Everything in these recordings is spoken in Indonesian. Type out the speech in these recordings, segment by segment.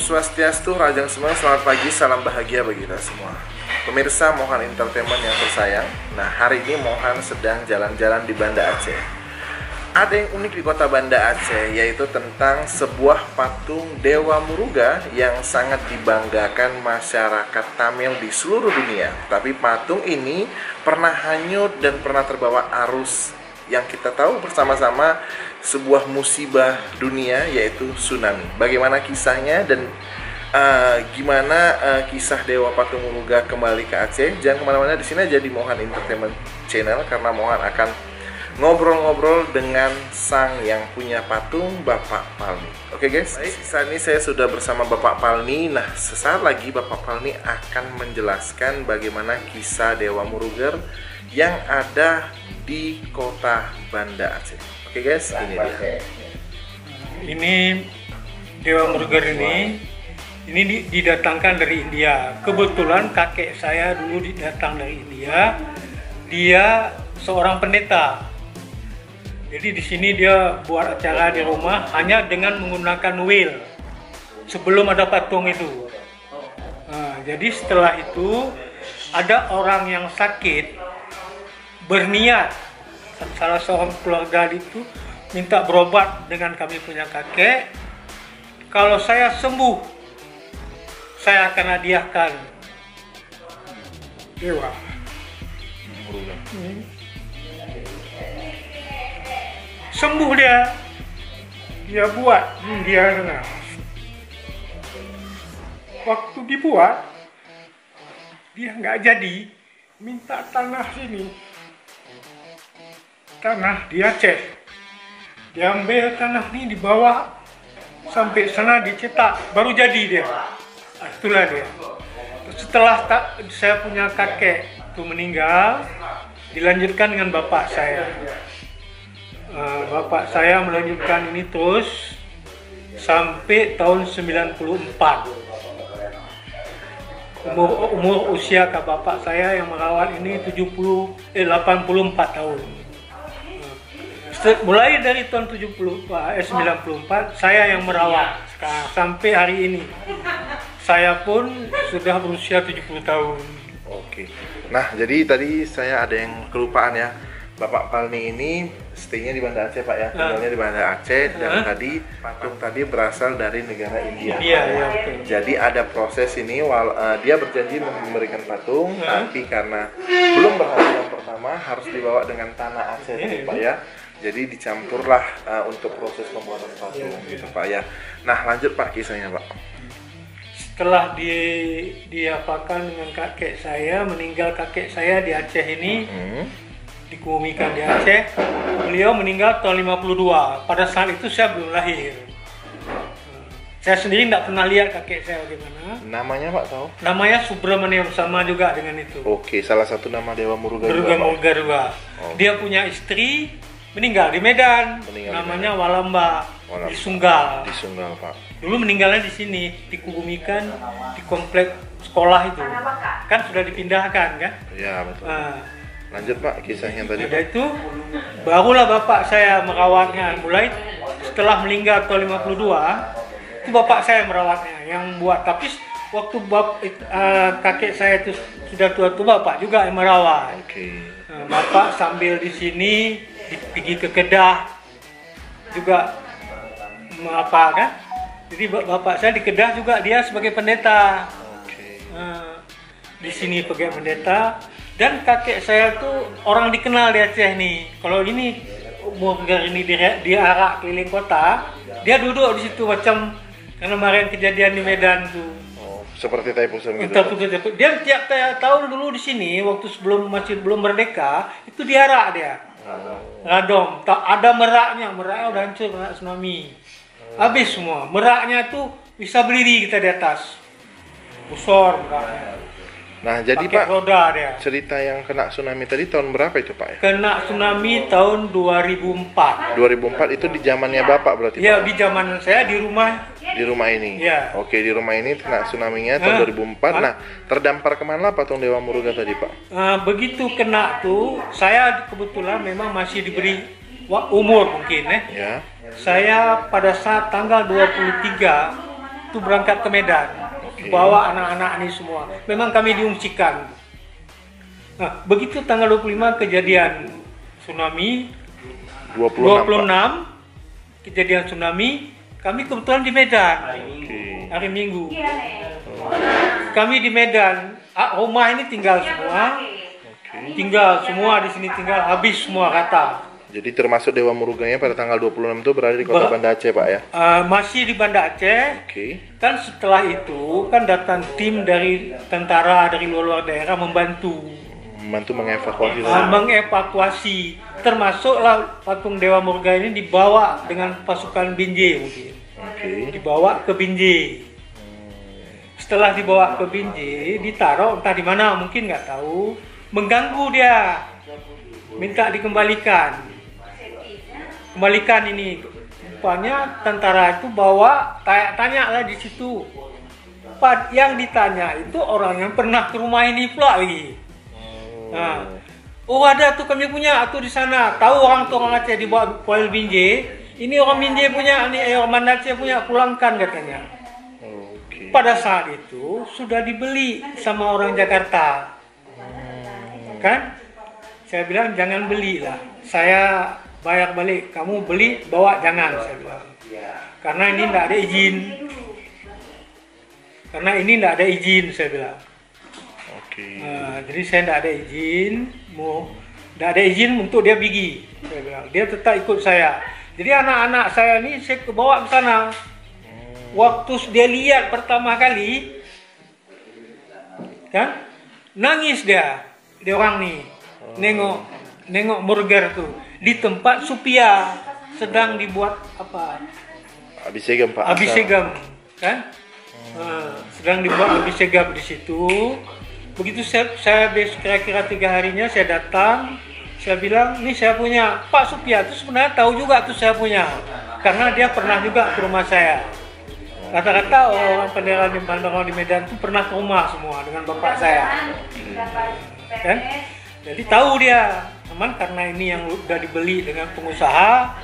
Swastiastu, Rajang semua, selamat pagi, salam bahagia bagi kita semua. Pemirsa Mohan Entertainment yang tersayang, nah hari ini Mohan sedang jalan-jalan di Banda Aceh. Ada yang unik di kota Banda Aceh, yaitu tentang sebuah patung Dewa Muruga yang sangat dibanggakan masyarakat Tamil di seluruh dunia. Tapi patung ini pernah hanyut dan pernah terbawa arus yang kita tahu bersama-sama sebuah musibah dunia, yaitu tsunami. Bagaimana kisahnya dan gimana kisah Dewa Patung Muruga kembali ke Aceh? Jangan kemana-mana, di sini aja di Mohan Entertainment Channel, karena Mohan akan ngobrol-ngobrol dengan sang yang punya patung, Bapak Palni. Oke guys, saat ini saya sudah bersama Bapak Palni. Nah, sesaat lagi Bapak Palni akan menjelaskan bagaimana kisah Dewa Muruga yang ada di kota Banda Aceh. Oke guys, ini dia. Ini Dewa Muruga ini didatangkan dari India. Kebetulan kakek saya dulu datang dari India. Dia seorang pendeta. Jadi di sini dia buat acara di rumah hanya dengan menggunakan wheel sebelum ada patung itu. Nah, jadi setelah itu ada orang yang sakit berniat, salah seorang keluarga itu minta berobat dengan kami punya kakek. Kalau saya sembuh, saya akan hadiahkan Dewa Muruga. Sembuh dia buat dia dengar. Waktu dibuat dia nggak jadi, minta tanah sini, tanah di Aceh. Dia ambil tanah ini, dibawa sampai sana dicetak, baru jadi dia. Itulah dia. Setelah saya punya kakek itu meninggal, dilanjutkan dengan bapak saya. Bapak saya melanjutkan ini terus sampai tahun 94. Umur usia ke bapak saya yang merawat ini 84 tahun. Mulai dari tahun 94 saya yang merawat sekarang sampai hari ini. Saya pun sudah berusia 70 tahun. Oke. Nah, jadi tadi saya ada yang kelupaan ya. Bapak Palni ini stay-nya di Banda Aceh, Pak ya. Tinggalnya di Banda Aceh dan tadi patung tadi berasal dari negara India. Iya, iya, betul. Jadi ada proses ini, dia berjanji memberikan patung, tapi karena belum berhasil yang pertama harus dibawa dengan tanah Aceh, Pak ya. Jadi dicampurlah untuk proses pembuatan patung gitu, Pak ya. Nah, lanjut Pak kisahnya, Pak. Setelah diapakan dengan kakek saya, meninggal kakek saya di Aceh ini, dikubumikan di Aceh. Beliau meninggal tahun 52. Pada saat itu saya belum lahir. Saya sendiri tidak pernah lihat kakek saya bagaimana. Namanya Pak tahu? Namanya Subramaniam, sama juga dengan itu. Oke, salah satu nama Dewa Muruga juga. Dia punya istri meninggal di Medan. Namanya Walamba. Di Sunggal. Di Sunggal, Pak. Dulu meninggalnya di sini, dikubumikan di komplek sekolah itu. Kan sudah dipindahkan kan? Iya, betul. Lanjut Pak kisahnya tadi. Ada itu barulah bapak saya merawatnya. Mulai setelah meninggal tahun 52 itu bapak saya merawatnya yang buat. Tapi waktu kakek saya itu sudah tua-tua, bapak juga yang merawat. Oke. Bapak sambil di sini pergi ke Kedah juga apa kan? Jadi bapak saya di Kedah juga dia sebagai pendeta. Oke. Di sini sebagai pendeta. Dan kakek saya tuh orang dikenal di Aceh nih. Kalau ini Muruga ini diarak keliling kota, dia duduk di situ macam karena kemarin kejadian di Medan tuh. Oh, seperti Taipusam gitu. Dia tiap tahun dulu di sini waktu masih belum merdeka itu diarak dia. Radom, ada meraknya udah hancur, merak tsunami. Habis semua. Meraknya tuh bisa berdiri kita di atas. Besar meraknya. Nah, jadi Pakai Pak, roda dia. cerita yang kena tsunami tadi tahun berapa itu Pak ya? Kena tsunami tahun 2004. 2004 itu di zamannya Bapak berarti? Iya, Pak? di zaman saya di rumah. Di rumah ini? Iya. Oke, di rumah ini kena tsunami-nya tahun 2004. Nah, terdampar kemana patung Dewa Muruga tadi Pak? Begitu kena tuh, saya kebetulan memang masih diberi umur mungkin Ya. Saya pada saat tanggal 23 itu berangkat ke Medan, bawa anak-anak ini semua. Memang kami diungsikan. Nah, begitu tanggal 25 kejadian tsunami, 26 kejadian tsunami, kami kebetulan di Medan, hari Minggu. Kami di Medan, rumah ini tinggal semua di sini tinggal, habis semua rata. Jadi termasuk Dewa Muruganya pada tanggal 26 itu berada di kota Banda Aceh, Pak ya? Masih di Banda Aceh. Kan setelah itu kan datang tim dari tentara dari luar daerah membantu mengevakuasi, termasuklah patung Dewa Murga ini dibawa dengan pasukan Binjai mungkin. Dibawa ke Binjai. Setelah dibawa ke Binjai, ditaruh entah di mana, mungkin nggak tahu, mengganggu dia, minta dikembalikan. Kembalikan ini, rupanya tentara itu bawa, tanya lah di situ. Yang ditanya itu orang yang pernah ke rumah ini pula lagi. Nah, ada tuh kami punya tuh di sana. Tahu orang Aceh dibawa Kuala Binjai. Ini orang Binjai punya, ini orang Banda Aceh punya, pulangkan katanya. Pada saat itu sudah dibeli sama orang Jakarta. Kan? Saya bilang jangan belilah. Saya bayar balik, kamu beli bawa jangan, saya bilang. Karena ini tidak ada izin. Saya bilang. Jadi saya tidak ada izin, tidak ada izin untuk dia pergi. Saya bilang, dia tetap ikut saya. Jadi anak-anak saya ini saya bawa ke sana. Waktu dia lihat pertama kali, kan, nangis dia orang nih, nengok burger tuh. Di tempat Supia sedang dibuat apa? Abisegam, Pak. Abisegam, kan? Sedang dibuat abisegam di situ. Begitu saya kira-kira 3 harinya saya datang, saya bilang, ini saya punya. Pak Supia itu sebenarnya tahu juga tuh saya punya, karena dia pernah juga ke rumah saya. Kata-kata orang pendera di Bandar di Medan itu pernah ke rumah semua dengan bapak saya, kan? Jadi tahu dia. Cuman karena ini yang udah dibeli dengan pengusaha,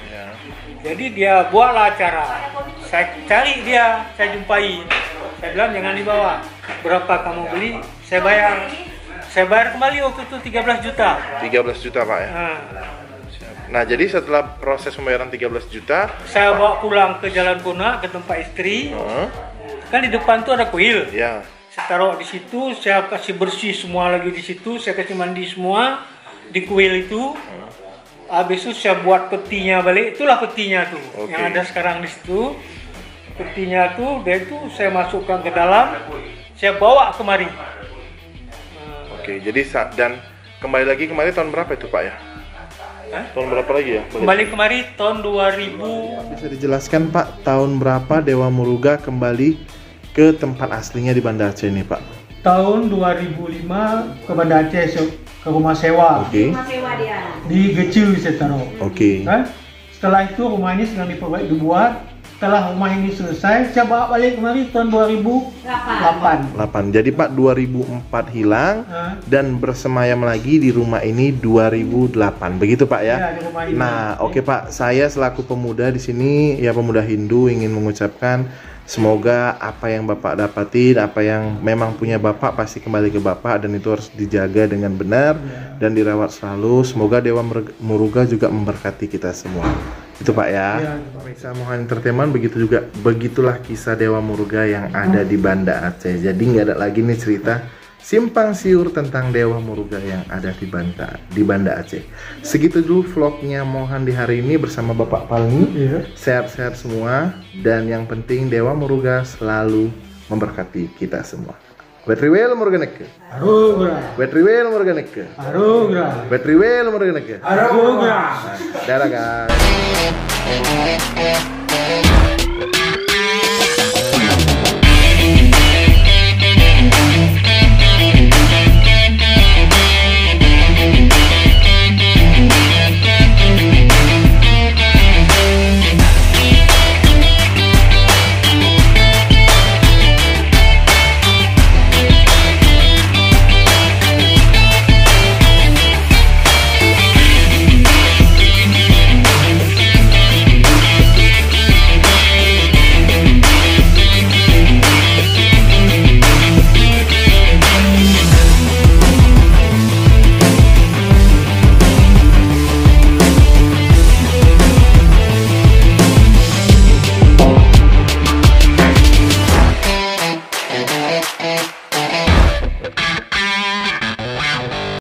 jadi dia buatlah acara. Saya cari dia, saya jumpai. Saya bilang jangan dibawa. Berapa kamu beli? Saya bayar kembali waktu itu 13 juta. 13 juta, Pak ya. Nah, jadi setelah proses pembayaran 13 juta, saya bawa pulang ke Jalan Puna ke tempat istri. Kan di depan tuh ada kuil. Saya taruh di situ, saya kasih bersih semua lagi di situ, saya kasih mandi semua di kuil itu. Habis itu saya buat petinya balik, itulah petinya tuh yang ada sekarang di situ. Petinya tuh, dia itu saya masukkan ke dalam, saya bawa kemari. Jadi dan kembali lagi kemari tahun berapa itu, Pak ya? Tahun berapa lagi ya? Kembali kemari tahun 2000. Bisa dijelaskan, Pak, tahun berapa Dewa Muruga kembali ke tempat aslinya di Banda Aceh ini, Pak? Tahun 2005 ke Banda Aceh, ke rumah sewa. Rumah sewa dia. Di Gecil saya taruh. Setelah itu rumah ini sedang dibuat. Setelah rumah ini selesai, saya bawa balik kemari tahun 2008. Jadi Pak 2004 hilang dan bersemayam lagi di rumah ini 2008. Begitu, Pak ya? Di rumah ini. Nah, Pak, saya selaku pemuda di sini, ya pemuda Hindu, ingin mengucapkan semoga apa yang Bapak dapatin, apa yang memang punya Bapak pasti kembali ke Bapak, dan itu harus dijaga dengan benar dan dirawat selalu. Semoga Dewa Muruga juga memberkati kita semua. Itu, Pak ya. Pemirsa Mohan Entertainment, begitulah kisah Dewa Muruga yang ada di Banda Aceh. Jadi nggak ada lagi nih cerita simpang siur tentang Dewa Muruga yang ada di Banda Aceh. Segitu dulu vlognya Mohan di hari ini bersama Bapak Palmi. Sehat-sehat semua, dan yang penting Dewa Muruga selalu memberkati kita semua. Betriwel Muruganeke. Arugra. Betriwel Muruganeke. Arugra. Betriwel Muruganeke. Arugra. Dadah, guys.